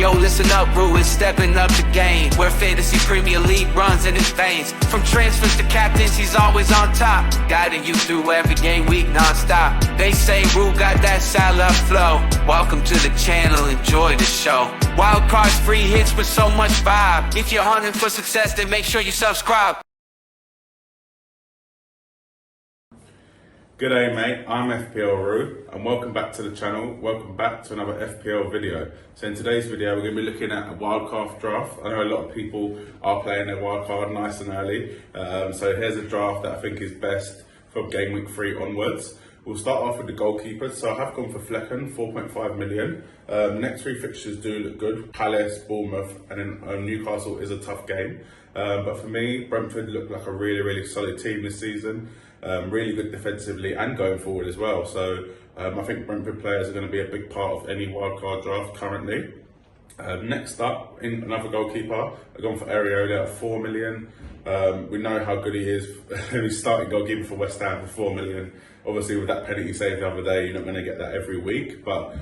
Yo, listen up, Rue is stepping up the game, where fantasy Premier League runs in his veins. From transfers to captains, he's always on top, guiding you through every game week non-stop. They say Rue got that Salah flow. Welcome to the channel, enjoy the show. Wildcards, free hits with so much vibe. If you're hunting for success, then make sure you subscribe. G'day mate, I'm FPL Rue and welcome back to the channel. Welcome back to another FPL video. So in today's video we're going to be looking at a wildcard draft. I know a lot of people are playing their wildcard nice and early. So here's a draft that I think is best from game week 3 onwards. We'll start off with the goalkeepers. So I have gone for Flecken, 4.5 million. Next 3 fixtures do look good. Palace, Bournemouth and then Newcastle is a tough game. But for me, Brentford look like a really solid team this season. Really good defensively and going forward as well. So I think Brentford players are going to be a big part of any wildcard draft currently. Next up, in another goalkeeper, I've gone for Areola at 4 million. We know how good he is. He's starting goalkeeper for West Ham for 4 million. Obviously with that penalty save the other day, you're not going to get that every week. But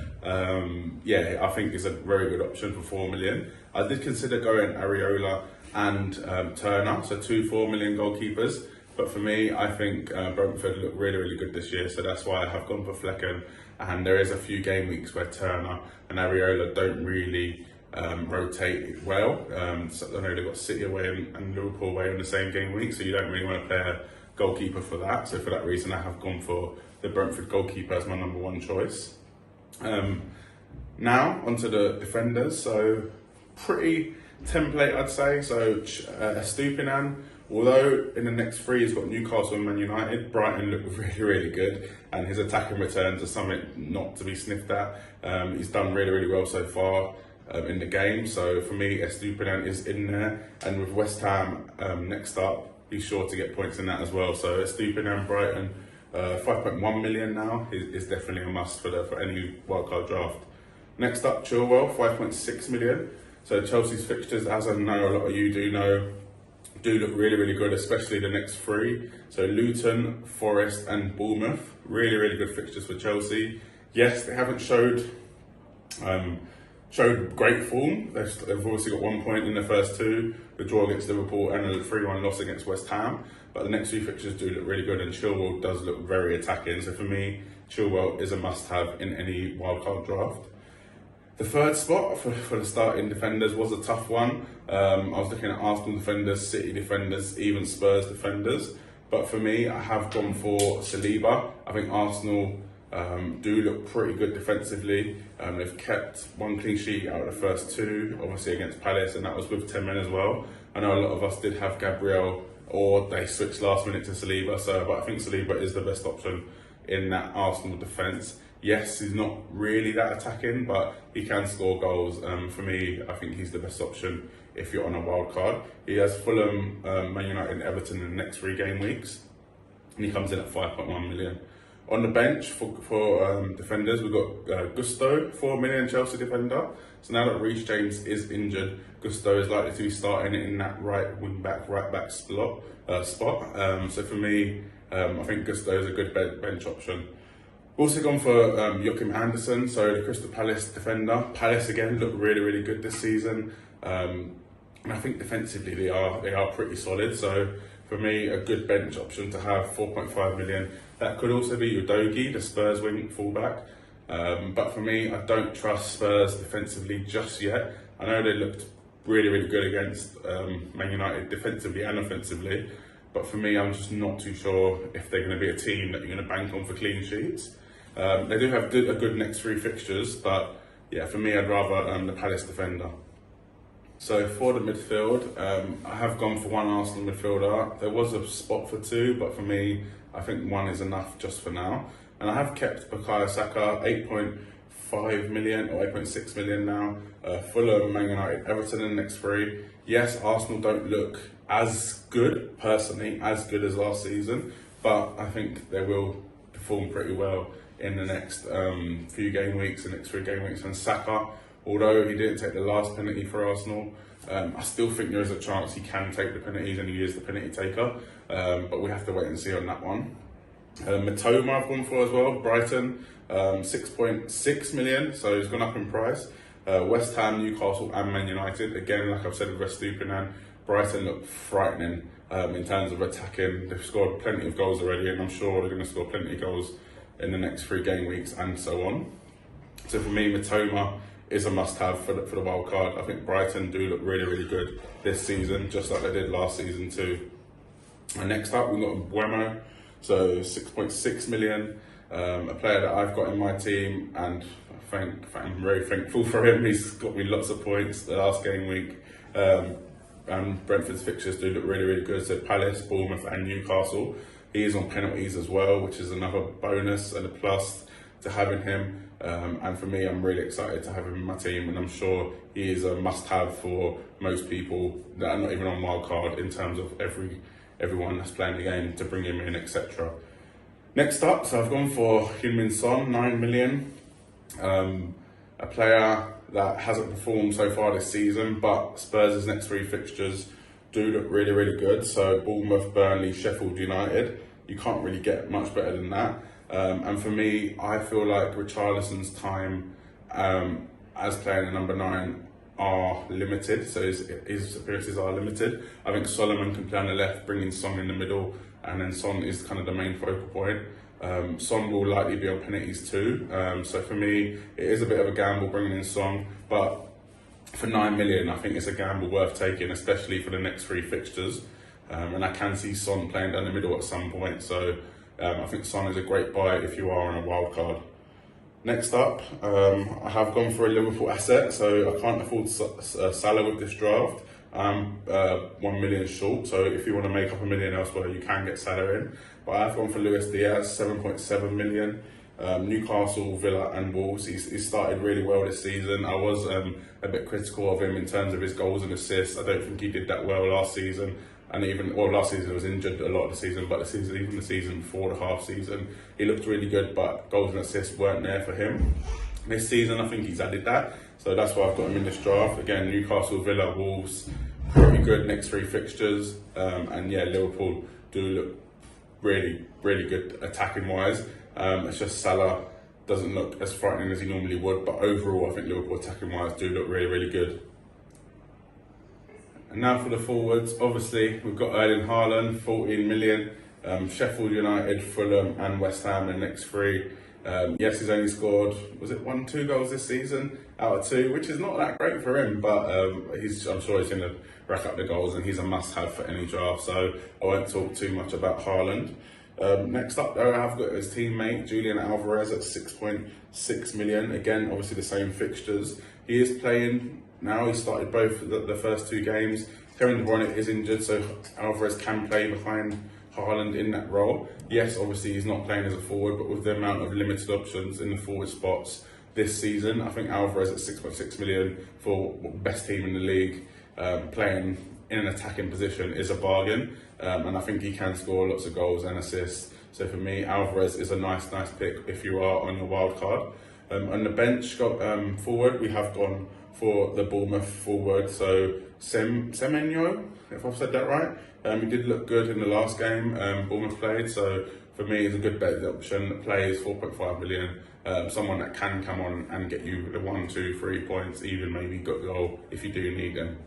yeah, I think it's a very good option for 4 million. I did consider going Areola and Turner, so 2 4 million goalkeepers. But for me, I think Brentford look really good this year, so that's why I have gone for Flecken. And there is a few game weeks where Turner and Areola don't really rotate well. So I know they've got City away and Liverpool away in the same game week, so you don't really want to play a goalkeeper for that. So for that reason, I have gone for the Brentford goalkeeper as my #1 choice. Now, onto the defenders. So pretty template, I'd say. So Estupiñán, although in the next 3 he's got Newcastle and Man United, Brighton look really good, and his attacking returns are something not to be sniffed at. He's done really well so far in the game. So for me, Estupiñán is in there, and with West Ham next up, he's sure to get points in that as well. So Estupiñán, Brighton, 5.1 million now is definitely a must for any wildcard draft. Next up, Chilwell, 5.6 million. So Chelsea's fixtures, as I know a lot of you do know, do look really good, especially the next 3. So Luton, Forest and Bournemouth, really good fixtures for Chelsea. Yes, they haven't showed great form. They've obviously got 1 point in the first 2, the draw against Liverpool and a 3-1 loss against West Ham. But the next 3 fixtures do look really good, and Chilwell does look very attacking. So for me, Chilwell is a must-have in any wildcard draft. The third spot for the starting defenders was a tough one. I was looking at Arsenal defenders, City defenders, even Spurs defenders. But for me, I have gone for Saliba. I think Arsenal do look pretty good defensively. They've kept 1 clean sheet out of the first 2, obviously against Palace, and that was with 10 men as well. I know a lot of us did have Gabriel, or they switched last minute to Saliba. But I think Saliba is the best option in that Arsenal defence. Yes, he's not really that attacking, but he can score goals. For me, I think he's the best option if you're on a wild card. He has Fulham, Man United and Everton in the next 3 game weeks, and he comes in at 5.1 million. On the bench for defenders, we've got Gusto, 4 million Chelsea defender. So now that Reece James is injured, Gusto is likely to be starting in that right wing back, right back spot. So for me, I think Gusto is a good bench option. Also gone for Joachim Andersen, so the Crystal Palace defender. Palace again look really good this season, and I think defensively they are pretty solid. So for me, a good bench option to have, 4.5 million. That could also be Udogie, the Spurs wing fullback. But for me, I don't trust Spurs defensively just yet. I know they looked really good against Man United defensively and offensively, but for me, I'm just not too sure if they're going to be a team that you're going to bank on for clean sheets. They do have a good next 3 fixtures, but yeah, for me, I'd rather the Palace defender. So for the midfield, I have gone for 1 Arsenal midfielder. There was a spot for 2, but for me, I think 1 is enough just for now. And I have kept Bukayo Saka, 8.5 million or 8.6 million now. Fulham, Man United, Everton in the next 3. Yes, Arsenal don't look as good, personally, as good as last season, but I think they will perform pretty well in the next few game weeks, the next 3 game weeks. And Saka, although he didn't take the last penalty for Arsenal, I still think there is a chance he can take the penalties and he is the penalty taker, but we have to wait and see on that one. Mitoma I've gone for as well, Brighton, 6.6 million, so he's gone up in price. West Ham, Newcastle and Man United. Again, like I've said with Estupiñán, Brighton look frightening in terms of attacking. They've scored plenty of goals already, and I'm sure they're going to score plenty of goals in the next 3 game weeks and so on. So for me, Mitoma is a must-have for the wild card. I think Brighton do look really, really good this season, just like they did last season too. And next up, we've got Mbeumo, so 6.6 million. A player that I've got in my team, and I'm very thankful for him. He's got me lots of points the last game week. And Brentford's fixtures do look really, really good. So Palace, Bournemouth and Newcastle. He is on penalties as well, which is another bonus and a plus to having him. And for me, I'm really excited to have him in my team, and I'm sure he is a must-have for most people that are not even on wildcard in terms of everyone that's playing the game to bring him in, etc. Next up, so I've gone for Heung-min Son, 9 million. A player that hasn't performed so far this season, but Spurs' next 3 fixtures do look really, really good. So Bournemouth, Burnley, Sheffield United. You can't really get much better than that. And for me, I feel like Richarlison's time as playing at number 9 are limited, so his appearances are limited. I think Solomon can play on the left, bringing Son in the middle, and then Son is kind of the main focal point. Son will likely be on penalties too, so for me, it is a bit of a gamble bringing in Son, but for 9 million, I think it's a gamble worth taking, especially for the next 3 fixtures. And I can see Son playing down the middle at some point, so I think Son is a great buy if you are on a wild card. Next up, I have gone for a Liverpool asset, so I can't afford Salah with this draft. I'm 1 million short, so if you want to make up $1 million elsewhere, you can get Salah in. But I've gone for Luis Diaz, 7.7 million. Newcastle, Villa and Wolves. He's started really well this season. I was a bit critical of him in terms of his goals and assists. I don't think he did that well last season. And last season he was injured a lot of the season, but even the season before the half season, he looked really good, but goals and assists weren't there for him. This season, I think he's added that, so that's why I've got him in this draft. Again, Newcastle, Villa, Wolves, pretty good next 3 fixtures, and yeah, Liverpool do look really, really good attacking wise. It's just Salah doesn't look as frightening as he normally would, but overall, I think Liverpool attacking wise do look really, really good. And now for the forwards, obviously we've got Erling Haaland, 14 million, Sheffield United, Fulham and West Ham the next 3. Yes, he's only scored, was it 1-2 goals this season out of 2, which is not that great for him, but I'm sure he's going to rack up the goals, and he's a must-have for any draft, so I won't talk too much about Haaland. Next up though, I've got his teammate Julian Alvarez at 6.6 million. Again, obviously the same fixtures. He is playing now. He started both the first 2 games. Kevin De Bruyne is injured, so Alvarez can play behind Haaland in that role. Yes, obviously he's not playing as a forward, but with the amount of limited options in the forward spots this season, I think Alvarez at 6.6 million for best team in the league, playing in an attacking position is a bargain, and I think he can score lots of goals and assists. So for me, Alvarez is a nice pick if you are on your wild card. On the bench, forward, we have gone for the Bournemouth forward, so Semenyo, if I've said that right. He did look good in the last game Bournemouth played, so for me he's a good bet option. Plays 4.5 million, someone that can come on and get you the 1, 2, 3 points, even maybe got goal if you do need them.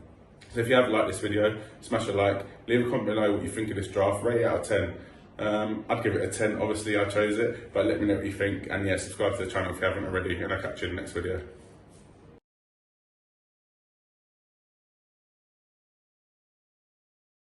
So if you have liked this video, smash a like, leave a comment below what you think of this draft, rate it out of 10. I'd give it a 10, obviously I chose it, but let me know what you think, and yeah, subscribe to the channel if you haven't already, and I'll catch you in the next video.